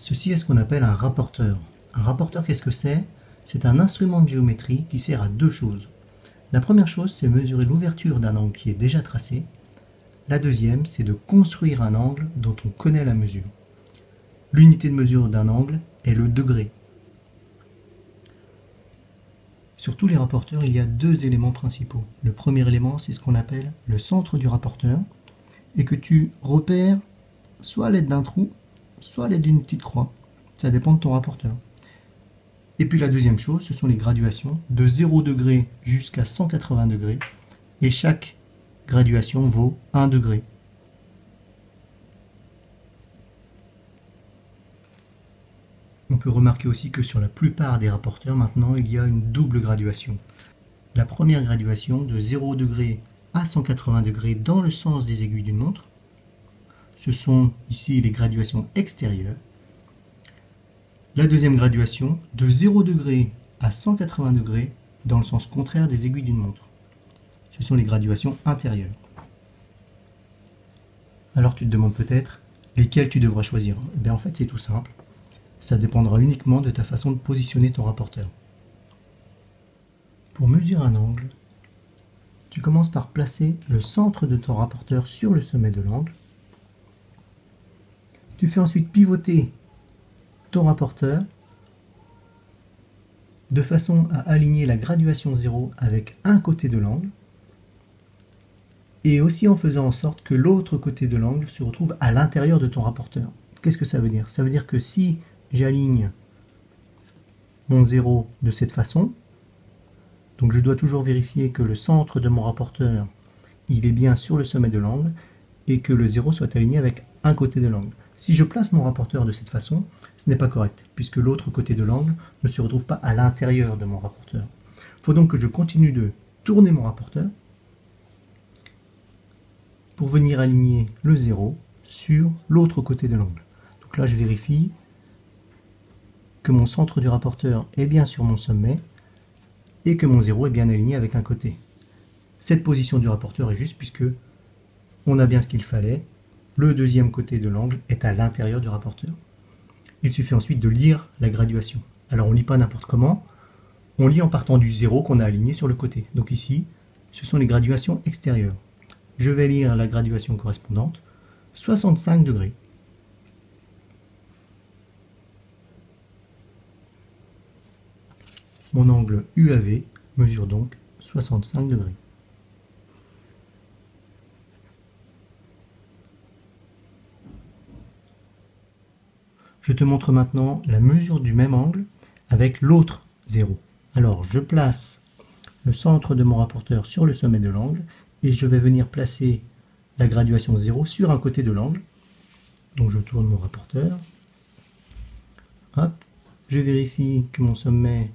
Ceci est ce qu'on appelle un rapporteur. Un rapporteur, qu'est-ce que c'est? C'est un instrument de géométrie qui sert à deux choses. La première chose, c'est mesurer l'ouverture d'un angle qui est déjà tracé. La deuxième, c'est de construire un angle dont on connaît la mesure. L'unité de mesure d'un angle est le degré. Sur tous les rapporteurs, il y a deux éléments principaux. Le premier élément, c'est ce qu'on appelle le centre du rapporteur, et que tu repères soit à l'aide d'un trou, soit à l'aide d'une petite croix. Ça dépend de ton rapporteur. Et puis la deuxième chose, ce sont les graduations de 0 degré jusqu'à 180 degrés. Et chaque graduation vaut 1 degré. On peut remarquer aussi que sur la plupart des rapporteurs, maintenant, il y a une double graduation. La première graduation de 0 degré à 180 degrés dans le sens des aiguilles d'une montre. Ce sont ici les graduations extérieures. La deuxième graduation de 0 degré à 180 degrés dans le sens contraire des aiguilles d'une montre. Ce sont les graduations intérieures. Alors tu te demandes peut-être lesquelles tu devras choisir. Eh bien, en fait, c'est tout simple. Ça dépendra uniquement de ta façon de positionner ton rapporteur. Pour mesurer un angle, tu commences par placer le centre de ton rapporteur sur le sommet de l'angle. Tu fais ensuite pivoter ton rapporteur de façon à aligner la graduation 0 avec un côté de l'angle et aussi en faisant en sorte que l'autre côté de l'angle se retrouve à l'intérieur de ton rapporteur. Qu'est-ce que ça veut dire? Ça veut dire que si j'aligne mon 0 de cette façon, donc je dois toujours vérifier que le centre de mon rapporteur il est bien sur le sommet de l'angle et que le 0 soit aligné avec un côté de l'angle. Si je place mon rapporteur de cette façon, ce n'est pas correct, puisque l'autre côté de l'angle ne se retrouve pas à l'intérieur de mon rapporteur. Il faut donc que je continue de tourner mon rapporteur pour venir aligner le 0 sur l'autre côté de l'angle. Donc là, je vérifie que mon centre du rapporteur est bien sur mon sommet et que mon 0 est bien aligné avec un côté. Cette position du rapporteur est juste puisque on a bien ce qu'il fallait. Le deuxième côté de l'angle est à l'intérieur du rapporteur. Il suffit ensuite de lire la graduation. Alors on ne lit pas n'importe comment, on lit en partant du 0 qu'on a aligné sur le côté. Donc ici, ce sont les graduations extérieures. Je vais lire la graduation correspondante, 65 degrés. Mon angle UAV mesure donc 65 degrés. Je te montre maintenant la mesure du même angle avec l'autre 0. Alors je place le centre de mon rapporteur sur le sommet de l'angle et je vais venir placer la graduation 0 sur un côté de l'angle. Donc je tourne mon rapporteur. Hop. Je vérifie que mon sommet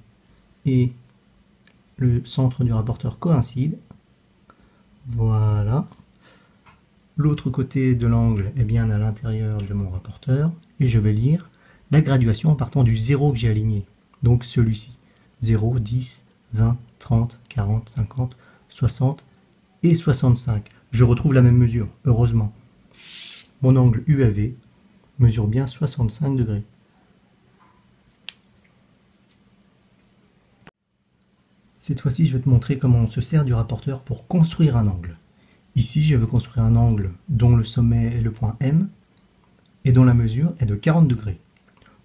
et le centre du rapporteur coïncident. Voilà. L'autre côté de l'angle est bien à l'intérieur de mon rapporteur et je vais lire la graduation en partant du 0 que j'ai aligné. Donc celui-ci. 0, 10, 20, 30, 40, 50, 60 et 65. Je retrouve la même mesure, heureusement. Mon angle UAV mesure bien 65 degrés. Cette fois-ci, je vais te montrer comment on se sert du rapporteur pour construire un angle. Ici, je veux construire un angle dont le sommet est le point M et dont la mesure est de 40 degrés.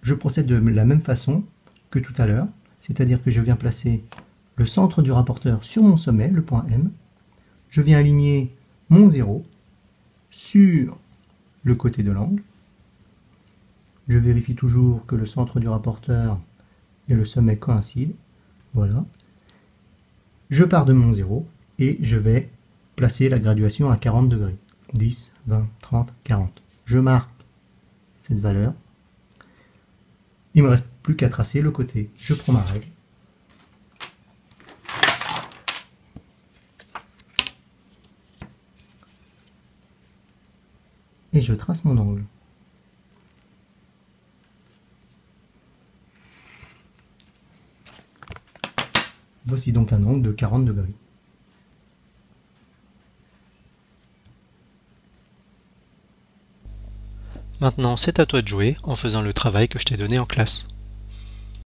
Je procède de la même façon que tout à l'heure, c'est-à-dire que je viens placer le centre du rapporteur sur mon sommet, le point M. Je viens aligner mon 0 sur le côté de l'angle. Je vérifie toujours que le centre du rapporteur et le sommet coïncident. Voilà. Je pars de mon 0 et je vais placer la graduation à 40 degrés. 10, 20, 30, 40. Je marque cette valeur. Il ne me reste plus qu'à tracer le côté. Je prends ma règle. Et je trace mon angle. Voici donc un angle de 40 degrés. Maintenant, c'est à toi de jouer en faisant le travail que je t'ai donné en classe.